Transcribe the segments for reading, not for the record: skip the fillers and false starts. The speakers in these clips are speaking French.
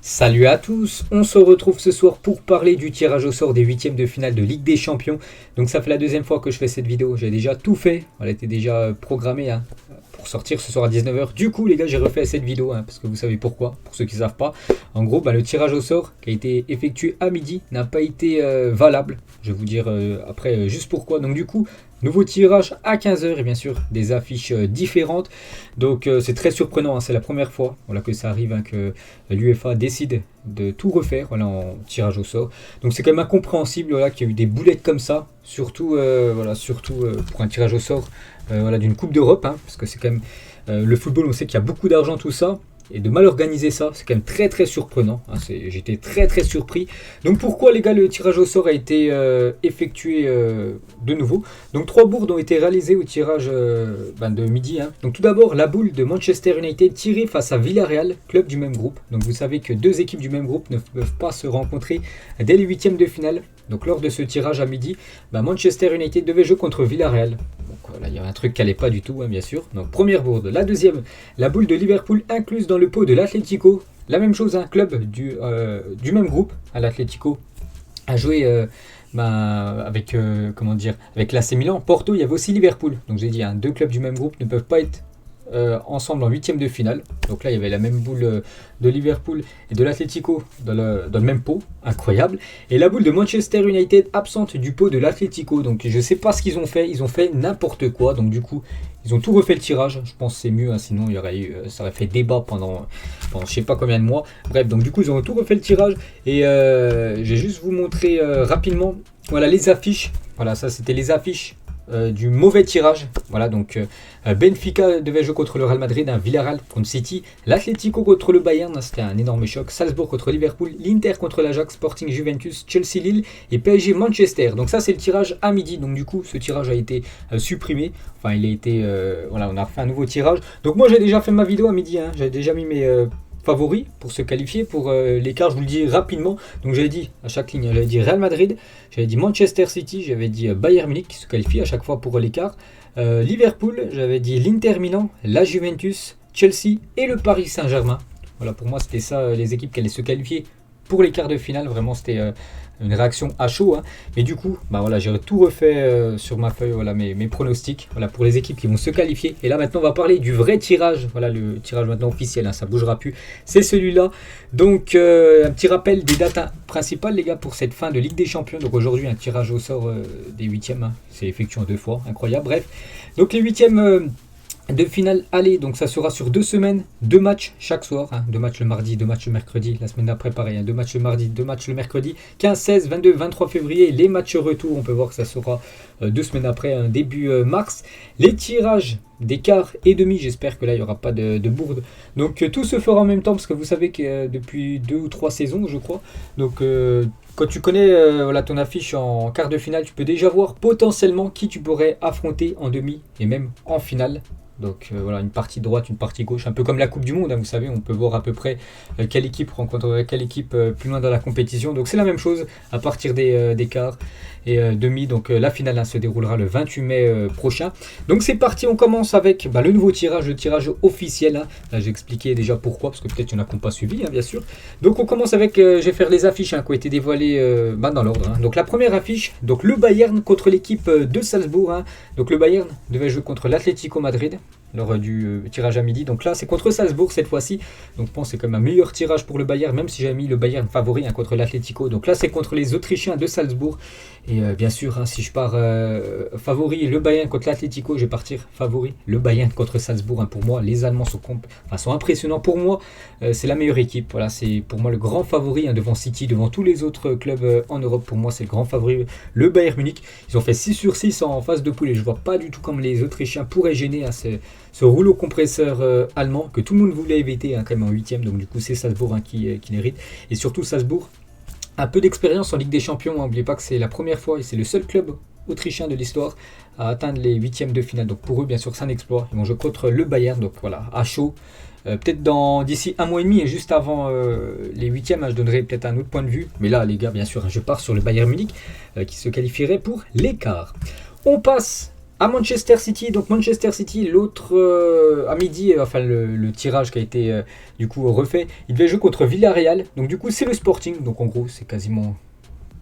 Salut à tous, on se retrouve ce soir pour parler du tirage au sort des huitièmes de finale de Ligue des Champions. Donc ça fait la deuxième fois que je fais cette vidéo, j'ai déjà tout fait, elle était déjà programmée pour sortir ce soir à 19h. Du coup les gars, j'ai refait cette vidéo parce que vous savez pourquoi, pour ceux qui ne savent pas. En gros, le tirage au sort qui a été effectué à midi n'a pas été valable. Je vais vous dire après juste pourquoi. Donc du coup, nouveau tirage à 15h et bien sûr des affiches différentes. Donc c'est très surprenant, c'est la première fois que ça arrive, que l'UEFA décide de tout refaire en tirage au sort. Donc c'est quand même incompréhensible qu'il y a eu des boulettes comme ça, surtout, pour un tirage au sort d'une Coupe d'Europe, parce que c'est quand même le football, on sait qu'il y a beaucoup d'argent, tout ça. Et de mal organiser ça, c'est quand même très très surprenant. J'étais très très surpris. Donc pourquoi les gars, le tirage au sort a été effectué de nouveau. Donc 3 bourdes ont été réalisées au tirage de midi. Donc tout d'abord, la boule de Manchester United tirée face à Villarreal, club du même groupe. Donc vous savez que deux équipes du même groupe ne peuvent pas se rencontrer dès les huitièmes de finale. Donc lors de ce tirage à midi, Manchester United devait jouer contre Villarreal. Donc voilà, il y avait un truc qui n'allait pas du tout, bien sûr. Donc première bourde. La deuxième, la boule de Liverpool incluse dans le pot de l'Atlético. La même chose, un club du même groupe, à l'Atlético, a joué avec l'AC Milan. Porto, il y avait aussi Liverpool. Donc j'ai dit, deux clubs du même groupe ne peuvent pas être ensemble en huitième de finale. Donc là il y avait la même boule de Liverpool et de l'Atlético dans le même pot, incroyable. Et la boule de Manchester United absente du pot de l'Atlético. Donc je sais pas ce qu'ils ont fait n'importe quoi. Donc du coup ils ont tout refait le tirage. Je pense que c'est mieux, sinon ça aurait fait débat pendant je sais pas combien de mois. Bref, donc du coup ils ont tout refait le tirage. Et je vais juste vous montrer rapidement les affiches. Voilà, ça c'était les affiches du mauvais tirage. Voilà, donc Benfica devait jouer contre le Real Madrid, Villarreal contre City, l'Atlético contre le Bayern, c'était un énorme choc, Salzbourg contre Liverpool, l'Inter contre l'Ajax, Sporting Juventus, Chelsea Lille et PSG Manchester. Donc ça c'est le tirage à midi. Donc du coup ce tirage a été supprimé. Enfin il a été on a refait un nouveau tirage. Donc moi j'ai déjà fait ma vidéo à midi, j'ai déjà mis mes favoris pour se qualifier pour l'écart. Je vous le dis rapidement. Donc j'avais dit à chaque ligne, j'avais dit Real Madrid, j'avais dit Manchester City, j'avais dit Bayern Munich qui se qualifie à chaque fois pour l'écart, Liverpool, j'avais dit l'Inter Milan, la Juventus, Chelsea et le Paris Saint-Germain. Voilà, pour moi c'était ça les équipes qui allaient se qualifier pour les quarts de finale. Vraiment c'était une réaction à chaud, mais du coup j'ai tout refait sur ma feuille, mes pronostics pour les équipes qui vont se qualifier. Et là maintenant on va parler du vrai tirage, le tirage maintenant officiel, ça bougera plus, c'est celui-là. Donc un petit rappel des dates principales les gars pour cette fin de Ligue des Champions. Donc aujourd'hui un tirage au sort des huitièmes, c'est effectué en 2 fois, incroyable. Bref, donc les huitièmes de finale aller, donc ça sera sur 2 semaines, 2 matchs chaque soir, 2 matchs le mardi, 2 matchs le mercredi, la semaine d'après pareil, 2 matchs le mardi, 2 matchs le mercredi, 15, 16, 22, 23 février, les matchs retour, on peut voir que ça sera 2 semaines après, début mars, les tirages des quarts et demi, j'espère que là il n'y aura pas de bourde, donc tout se fera en même temps, parce que vous savez que depuis 2 ou 3 saisons je crois, donc quand tu connais ton affiche en quart de finale, tu peux déjà voir potentiellement qui tu pourrais affronter en demi et même en finale. Donc une partie droite, une partie gauche, un peu comme la Coupe du Monde, vous savez, on peut voir à peu près quelle équipe rencontre quelle équipe plus loin dans la compétition. Donc c'est la même chose à partir des quarts et demi. Donc la finale se déroulera le 28 mai prochain. Donc c'est parti, on commence avec le nouveau tirage, le tirage officiel. Là j'ai expliqué déjà pourquoi, parce que peut-être il y en a qui n'ont pas suivi, bien sûr. Donc on commence avec, je vais faire les affiches qui ont été dévoilées dans l'ordre. Donc la première affiche, donc le Bayern contre l'équipe de Salzbourg. Donc le Bayern devait jouer contre l'Atlético Madrid lors du tirage à midi. Donc là c'est contre Salzbourg cette fois-ci. Donc je pense que c'est comme un meilleur tirage pour le Bayern, même si j'ai mis le Bayern favori contre l'Atlético. Donc là c'est contre les Autrichiens de Salzbourg. Et bien sûr, si je pars favori le Bayern contre l'Atlético, je vais partir favori le Bayern contre Salzbourg. Pour moi, les Allemands sont impressionnants. Pour moi, c'est la meilleure équipe. Voilà, c'est pour moi le grand favori devant City, devant tous les autres clubs en Europe. Pour moi, c'est le grand favori, le Bayern Munich. Ils ont fait 6 sur 6 en phase de poule et je vois pas du tout comme les Autrichiens pourraient gêner ce rouleau compresseur allemand que tout le monde voulait éviter quand même en 8ème. Donc du coup, c'est Salzbourg qui l'hérite. Et surtout Salzbourg, un peu d'expérience en Ligue des Champions. N'oubliez pas que c'est la première fois et c'est le seul club autrichien de l'histoire à atteindre les huitièmes de finale. Donc pour eux, bien sûr, c'est un exploit. Ils vont jouer contre le Bayern. Donc voilà, à chaud. Peut-être d'ici un mois et demi et juste avant les huitièmes, je donnerai peut-être un autre point de vue. Mais là, les gars, bien sûr, je pars sur le Bayern Munich qui se qualifierait pour l'écart. On passe à Manchester City. Donc Manchester City, l'autre à midi, enfin le tirage qui a été du coup refait, il devait jouer contre Villarreal. Donc du coup c'est le Sporting, donc en gros c'est quasiment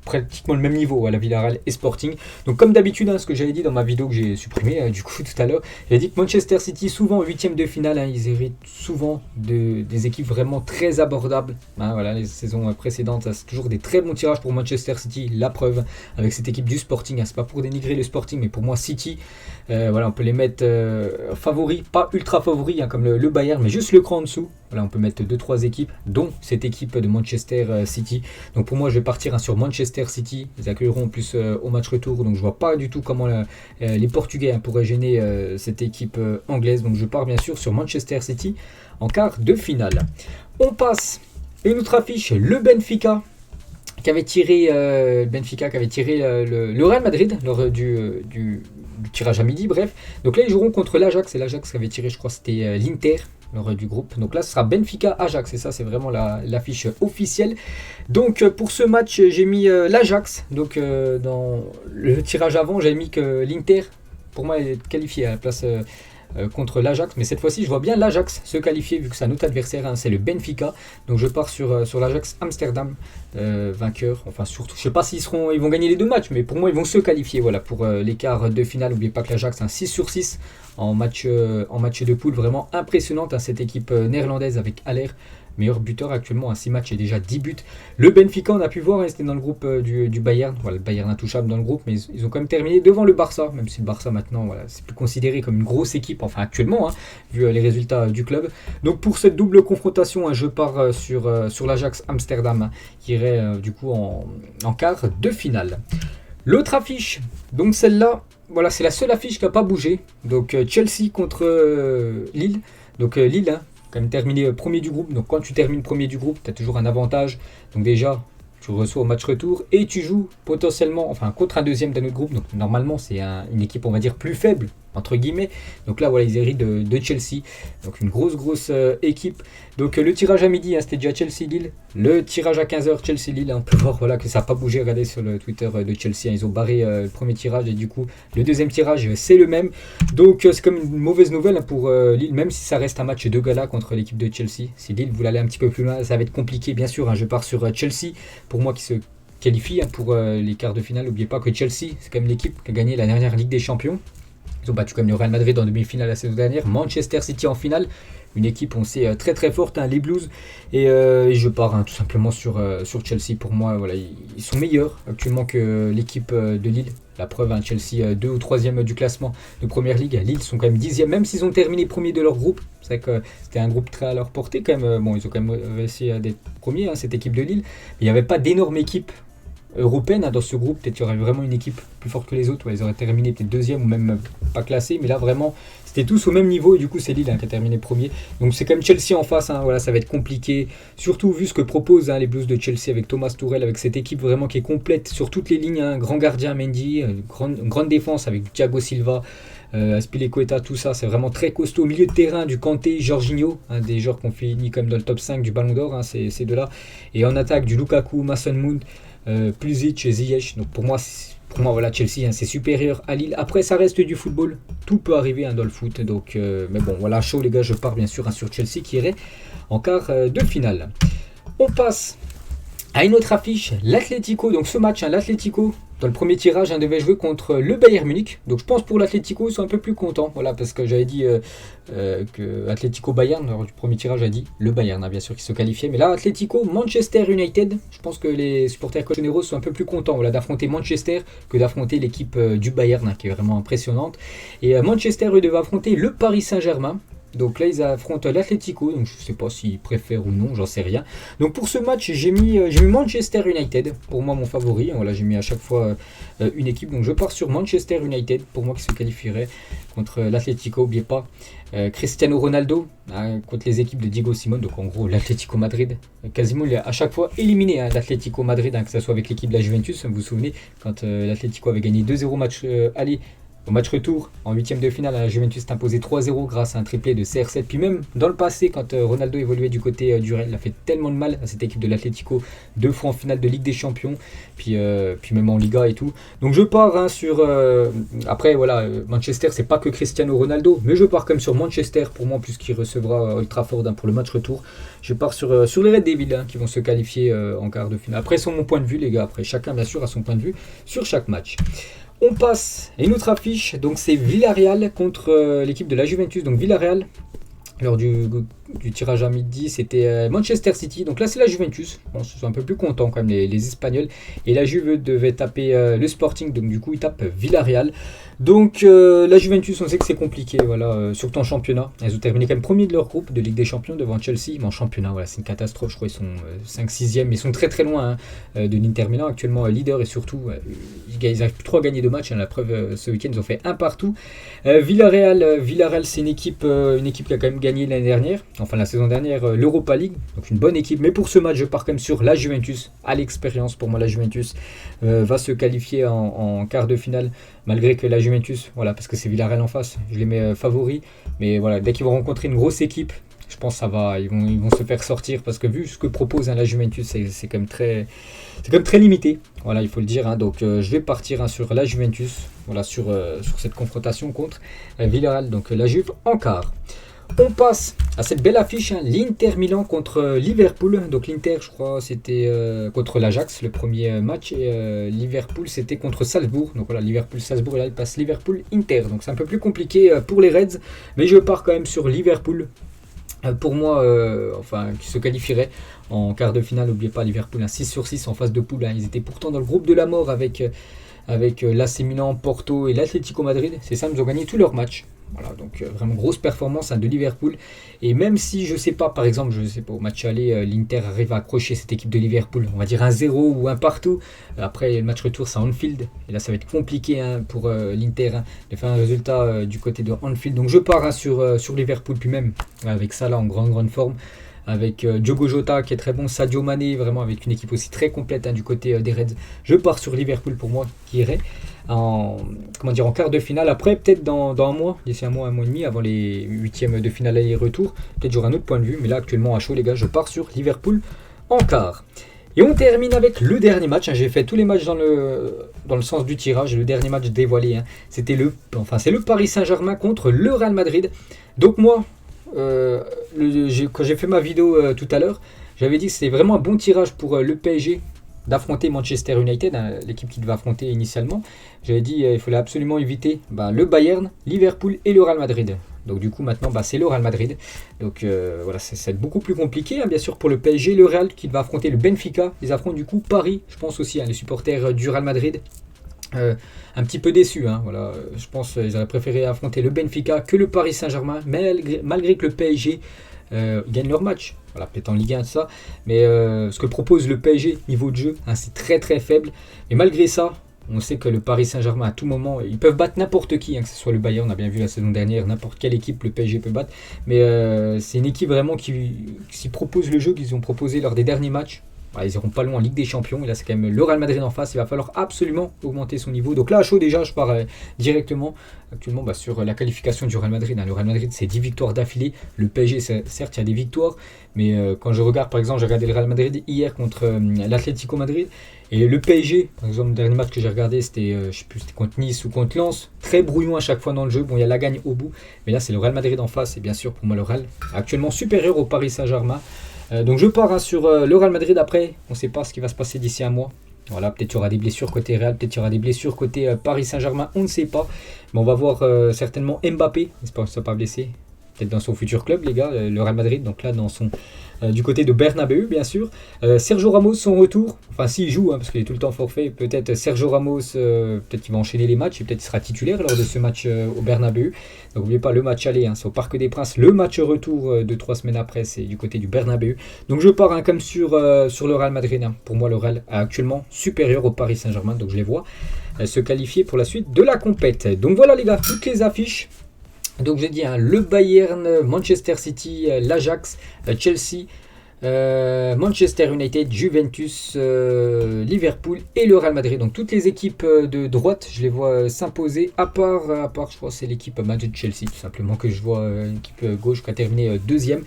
pratiquement le même niveau à la Villarreal et Sporting. Donc comme d'habitude, ce que j'avais dit dans ma vidéo que j'ai supprimée du coup tout à l'heure, j'ai dit que Manchester City souvent en huitième de finale, ils héritent souvent des équipes vraiment très abordables. Voilà, les saisons précédentes, c'est toujours des très bons tirages pour Manchester City. La preuve avec cette équipe du Sporting, c'est pas pour dénigrer le Sporting, mais pour moi City, voilà, on peut les mettre favoris, pas ultra favoris comme le Bayern, mais juste le cran en dessous. Voilà, on peut mettre 2-3 équipes, dont cette équipe de Manchester City. Donc pour moi, je vais partir sur Manchester City. Ils accueilleront en plus au match retour. Donc je vois pas du tout comment les Portugais pourraient gêner cette équipe anglaise. Donc je pars bien sûr sur Manchester City en quart de finale. On passe une autre affiche, le Benfica qui avait tiré le Real Madrid lors du tirage à midi, bref. Donc là, ils joueront contre l'Ajax. Et l'Ajax qui avait tiré, je crois, c'était l'Inter lors du groupe. Donc là, ce sera Benfica-Ajax. Et ça, c'est vraiment l'affiche officielle. Donc pour ce match, j'ai mis l'Ajax. Donc dans le tirage avant, j'avais mis que l'Inter, pour moi, est qualifié à la place contre l'Ajax. Mais cette fois-ci, je vois bien l'Ajax se qualifier vu que c'est un autre adversaire. C'est le Benfica. Donc je pars sur l'Ajax Amsterdam. Vainqueur, enfin surtout, je sais pas s'ils vont gagner les deux matchs, mais pour moi ils vont se qualifier voilà, pour les quarts de finale. N'oubliez pas que l'Ajax c'est un 6/6 en match de poule, vraiment impressionnante cette équipe néerlandaise avec Haller, meilleur buteur actuellement à 6 matchs et déjà 10 buts. Le Benfica, on a pu voir, c'était dans le groupe du Bayern, voilà, le Bayern intouchable dans le groupe, mais ils ont quand même terminé devant le Barça, même si le Barça maintenant, voilà, c'est plus considéré comme une grosse équipe, enfin actuellement, vu les résultats du club. Donc pour cette double confrontation, je pars sur l'Ajax Amsterdam, qui irait du coup en quart de finale. L'autre affiche, donc celle-là, voilà, c'est la seule affiche qui n'a pas bougé. Donc Chelsea contre Lille. Donc Lille, quand même terminé premier du groupe. Donc quand tu termines premier du groupe, tu as toujours un avantage. Donc déjà, tu reçois au match retour et tu joues potentiellement, enfin contre un deuxième d'un autre groupe. Donc normalement, c'est une équipe, on va dire, plus faible, entre guillemets. Donc là, voilà, ils héritent de Chelsea. Donc une grosse équipe. Donc le tirage à midi, c'était déjà Chelsea-Lille. Le tirage à 15h, Chelsea-Lille. On peut voir voilà, que ça n'a pas bougé. Regardez sur le Twitter de Chelsea. Ils ont barré le premier tirage et du coup, le deuxième tirage, c'est le même. Donc c'est comme une mauvaise nouvelle pour Lille, même si ça reste un match de gala contre l'équipe de Chelsea. Si Lille voulait aller un petit peu plus loin, ça va être compliqué, bien sûr. Je pars sur Chelsea. Pour moi, qui se qualifie pour les quarts de finale. N'oubliez pas que Chelsea, c'est quand même l'équipe qui a gagné la dernière Ligue des Champions. Ils ont battu comme le Real Madrid en demi-finale la saison dernière. Manchester City en finale. Une équipe, on sait, très très forte, les Blues. Et je pars tout simplement sur Chelsea. Pour moi, voilà, ils sont meilleurs actuellement que l'équipe de Lille. La preuve, Chelsea 2 ou 3e du classement de Première Ligue. Lille sont quand même 10e, même s'ils ont terminé premier de leur groupe. C'est vrai que c'était un groupe très à leur portée quand même. Bon, ils ont quand même réussi à être premiers, cette équipe de Lille. Mais il n'y avait pas d'énorme équipe européenne dans ce groupe. Peut-être qu'il y aurait vraiment une équipe plus forte que les autres. Ils auraient terminé peut-être deuxième ou même pas classé. Mais là, vraiment, c'était tous au même niveau. Et du coup, c'est Lille qui a terminé premier. Donc c'est quand même Chelsea en face. Voilà, ça va être compliqué. Surtout vu ce que proposent les Blues de Chelsea avec Thomas Tuchel, avec cette équipe vraiment qui est complète sur toutes les lignes. Grand gardien Mendy, grande défense avec Thiago Silva, Aspilicueta, tout ça. C'est vraiment très costaud. Au milieu de terrain, du Kanté, Jorginho, des joueurs qui ont fini comme dans le top 5 du Ballon d'Or. Ces deux-là. Et en attaque, du Lukaku, Mason Mount, Pulisic, Ziyech. Donc pour moi voilà, Chelsea c'est supérieur à Lille. Après ça reste du football, tout peut arriver dans le foot. Donc mais bon voilà, chaud les gars, je pars bien sûr sur Chelsea qui irait en quart de finale. On passe à une autre affiche, l'Atlético. Donc ce match, l'Atlético dans le premier tirage devait jouer contre le Bayern Munich. Donc je pense pour l'Atlético ils sont un peu plus contents, voilà, parce que j'avais dit que Atlético Bayern, lors du premier tirage a dit le Bayern bien sûr qui se qualifiait, mais là Atlético Manchester United, je pense que les supporters colchoneros sont un peu plus contents, voilà, d'affronter Manchester que d'affronter l'équipe du Bayern qui est vraiment impressionnante. Et Manchester eux devaient affronter le Paris Saint-Germain. Donc là, ils affrontent l'Atlético. Donc je ne sais pas s'ils préfèrent ou non, j'en sais rien. Donc pour ce match, j'ai mis Manchester United. Pour moi, mon favori. Voilà, j'ai mis à chaque fois une équipe. Donc je pars sur Manchester United. Pour moi, qui se qualifierait contre l'Atlético. N'oubliez pas Cristiano Ronaldo contre les équipes de Diego Simone. Donc en gros, l'Atlético Madrid. Quasiment à chaque fois éliminé l'Atlético Madrid. Que ce soit avec l'équipe de la Juventus. Vous vous souvenez, quand l'Atlético avait gagné 2-0 match aller Au match retour, en huitième de finale, la Juventus s'est imposé 3-0 grâce à un triplé de CR7. Puis même dans le passé, quand Ronaldo évoluait du côté du Real, il a fait tellement de mal à cette équipe de l'Atlético, 2 fois en finale de Ligue des Champions, puis même en Liga et tout. Donc je pars sur... après, voilà, Manchester, c'est pas que Cristiano Ronaldo, mais je pars comme sur Manchester, pour moi, puisqu'il recevra Old Trafford pour le match retour. Je pars sur les Red Devils qui vont se qualifier en quart de finale. Après, c'est mon point de vue, les gars. Après, chacun, bien sûr, a son point de vue sur chaque match. On passe à une autre affiche, donc c'est Villarreal contre l'équipe de la Juventus. Donc Villarreal, lors du tirage à midi, c'était Manchester City. Donc là, c'est la Juventus. Bon, ils sont un peu plus contents quand même, les Espagnols. Et la Juve devait taper le Sporting, donc du coup, ils tapent Villarreal. Donc la Juventus, on sait que c'est compliqué, voilà, surtout en championnat. Ils ont terminé quand même premier de leur groupe de Ligue des Champions devant Chelsea. Mais en championnat, voilà, c'est une catastrophe. Je crois qu'ils sont 5-6e. Ils sont très très loin de l'Inter Milan, actuellement leader. Et surtout, ils n'arrivent plus trop à gagner de match. La preuve, ce week-end, ils ont fait un partout. Villarreal, c'est une équipe qui a quand même gagné l'année dernière. Enfin, la saison dernière, l'Europa League. Donc une bonne équipe. Mais pour ce match, je pars quand même sur la Juventus. À l'expérience, pour moi, la Juventus va se qualifier en quart de finale. Malgré que la Juventus, voilà, parce que c'est Villarreal en face, je les mets favoris. Mais voilà, dès qu'ils vont rencontrer une grosse équipe, je pense que ça va, ils vont se faire sortir. Parce que vu ce que propose la Juventus, c'est quand même très limité. Voilà, il faut le dire. Donc je vais partir sur la Juventus, voilà, sur cette confrontation contre Villarreal, donc la Juve en quart. On passe à cette belle affiche, l'Inter Milan contre Liverpool. Donc l'Inter, je crois, c'était contre l'Ajax, le premier match. Et Liverpool, c'était contre Salzbourg. Donc voilà, Liverpool-Salzbourg, et là, il passe Liverpool-Inter. Donc c'est un peu plus compliqué pour les Reds. Mais je pars quand même sur Liverpool. Pour moi, qui se qualifierait en quart de finale. N'oubliez pas, Liverpool, 6/6 en phase de poule. Ils étaient pourtant dans le groupe de la mort avec l'AC Milan, Porto et l'Atlético Madrid. C'est ça, ils ont gagné tous leurs matchs. Voilà, donc vraiment grosse performance de Liverpool. Et même si je sais pas, par exemple, au match aller, l'Inter arrive à accrocher cette équipe de Liverpool, on va dire 1-0 ou 1 partout. Après le match retour, c'est à Anfield. Et là, ça va être compliqué pour l'Inter de faire un résultat du côté de Anfield. Donc je pars sur Liverpool, puis même avec Salah en grande forme. Avec Diogo Jota qui est très bon, Sadio Mané, vraiment avec une équipe aussi très complète du côté des Reds. Je pars sur Liverpool pour moi, qui irait en quart de finale. Après, peut-être dans un mois, d'ici un mois et demi, avant les huitièmes de finale aller-retour, peut-être j'aurai un autre point de vue. Mais là, actuellement, à chaud, les gars, je pars sur Liverpool en quart. Et on termine avec le dernier match. J'ai fait tous les matchs dans le sens du tirage. Le dernier match dévoilé, c'est le Paris Saint-Germain contre le Real Madrid. Donc moi, quand j'ai fait ma vidéo tout à l'heure, j'avais dit que c'était vraiment un bon tirage pour le PSG d'affronter Manchester United, l'équipe qui devait affronter initialement. J'avais dit il fallait absolument éviter le Bayern, Liverpool et le Real Madrid. Donc du coup maintenant c'est le Real Madrid. Donc voilà, ça va être beaucoup plus compliqué bien sûr pour le PSG. Le Real qui va affronter le Benfica. Ils affrontent du coup Paris, je pense aussi, les supporters du Real Madrid. Un petit peu déçu, voilà. Je pense qu'ils auraient préféré affronter le Benfica que le Paris Saint-Germain, malgré que le PSG gagne leur match. Voilà, peut-être en Ligue 1 ça, mais ce que propose le PSG niveau de jeu, c'est très très faible. Et malgré ça, on sait que le Paris Saint-Germain à tout moment, ils peuvent battre n'importe qui, que ce soit le Bayern, on a bien vu la saison dernière, n'importe quelle équipe le PSG peut battre. Mais c'est une équipe vraiment qui propose le jeu qu'ils ont proposé lors des derniers matchs. Ils n'iront pas loin en Ligue des Champions. Et là, c'est quand même le Real Madrid en face. Il va falloir absolument augmenter son niveau. Donc là, à chaud, déjà, je pars directement actuellement sur la qualification du Real Madrid. Le Real Madrid, c'est 10 victoires d'affilée. Le PSG, certes, il y a des victoires. Mais quand je regarde, par exemple, j'ai regardé le Real Madrid hier contre l'Atlético Madrid. Et le PSG, par exemple, le dernier match que j'ai regardé, c'était, je sais plus, c'était contre Nice ou contre Lens. Très brouillon à chaque fois dans le jeu. Bon, il y a la gagne au bout. Mais là, c'est le Real Madrid en face. Et bien sûr, pour moi, le Real actuellement supérieur au Paris Saint-Germain. Donc je pars sur le Real Madrid. Après, on ne sait pas ce qui va se passer d'ici un mois. Voilà, peut-être il y aura des blessures côté Real, peut-être il y aura des blessures côté Paris Saint-Germain, on ne sait pas. Mais on va voir certainement Mbappé, j'espère qu'il ne sera pas blessé. Peut-être dans son futur club, les gars, le Real Madrid. Donc là, du côté de Bernabeu, bien sûr. Sergio Ramos, son retour. Enfin, s'il joue, parce qu'il est tout le temps forfait. Peut-être Sergio Ramos, peut-être qu'il va enchaîner les matchs. Et peut-être qu'il sera titulaire lors de ce match au Bernabeu. Donc n'oubliez pas, le match aller, c'est au Parc des Princes. Le match retour 2-3 semaines après, c'est du côté du Bernabeu. Donc je pars comme sur le Real Madrid. Pour moi, le Real est actuellement supérieur au Paris Saint-Germain. Donc je les vois se qualifier pour la suite de la compète. Donc voilà, les gars, toutes les affiches. Donc j'ai dit le Bayern, Manchester City, l'Ajax, Chelsea, Manchester United, Juventus, Liverpool et le Real Madrid. Donc toutes les équipes de droite, je les vois s'imposer, à part je crois c'est l'équipe Madrid-Chelsea tout simplement que je vois, l'équipe gauche qui a terminé deuxième.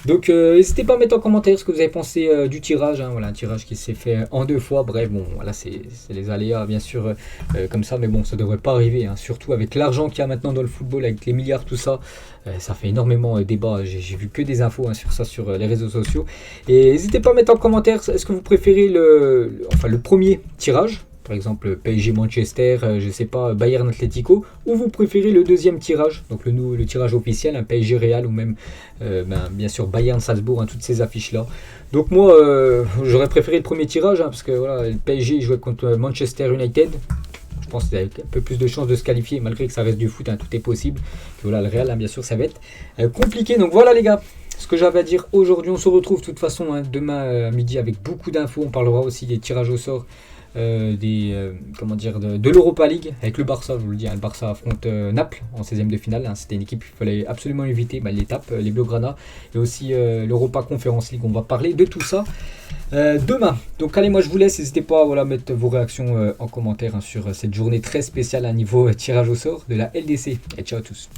Donc n'hésitez pas à mettre en commentaire ce que vous avez pensé du tirage, hein. Voilà, un tirage qui s'est fait en 2 fois, bref, bon, voilà, c'est les aléas bien sûr comme ça, mais bon, ça devrait pas arriver, hein. Surtout avec l'argent qu'il y a maintenant dans le football, avec les milliards, tout ça, ça fait énormément débat, j'ai vu que des infos, hein, sur ça sur les réseaux sociaux, et n'hésitez pas à mettre en commentaire, est-ce que vous préférez le premier tirage, par exemple PSG Manchester, je sais pas, Bayern Atlético, ou vous préférez le deuxième tirage, donc le tirage officiel, un PSG Real, ou même bien sûr Bayern Salzbourg, hein, toutes ces affiches là. Donc moi j'aurais préféré le premier tirage, hein, parce que voilà, le PSG jouait contre Manchester United. Je pense qu'il y a un peu plus de chances de se qualifier, malgré que ça reste du foot, hein, tout est possible. Et voilà, le Real, hein, bien sûr, ça va être compliqué. Donc voilà les gars, ce que j'avais à dire aujourd'hui. On se retrouve de toute façon, hein, demain à midi avec beaucoup d'infos. On parlera aussi des tirages au sort de l'Europa League avec le Barça. Je vous le dis, hein, le Barça affronte Naples en 16e de finale, hein. C'était une équipe qu'il fallait absolument éviter, l'étape, les Blaugrana, et aussi l'Europa Conference League. On va parler de tout ça demain. Donc allez, moi je vous laisse, n'hésitez pas à mettre vos réactions en commentaire, hein, sur cette journée très spéciale à niveau tirage au sort de la LDC. Et ciao à tous.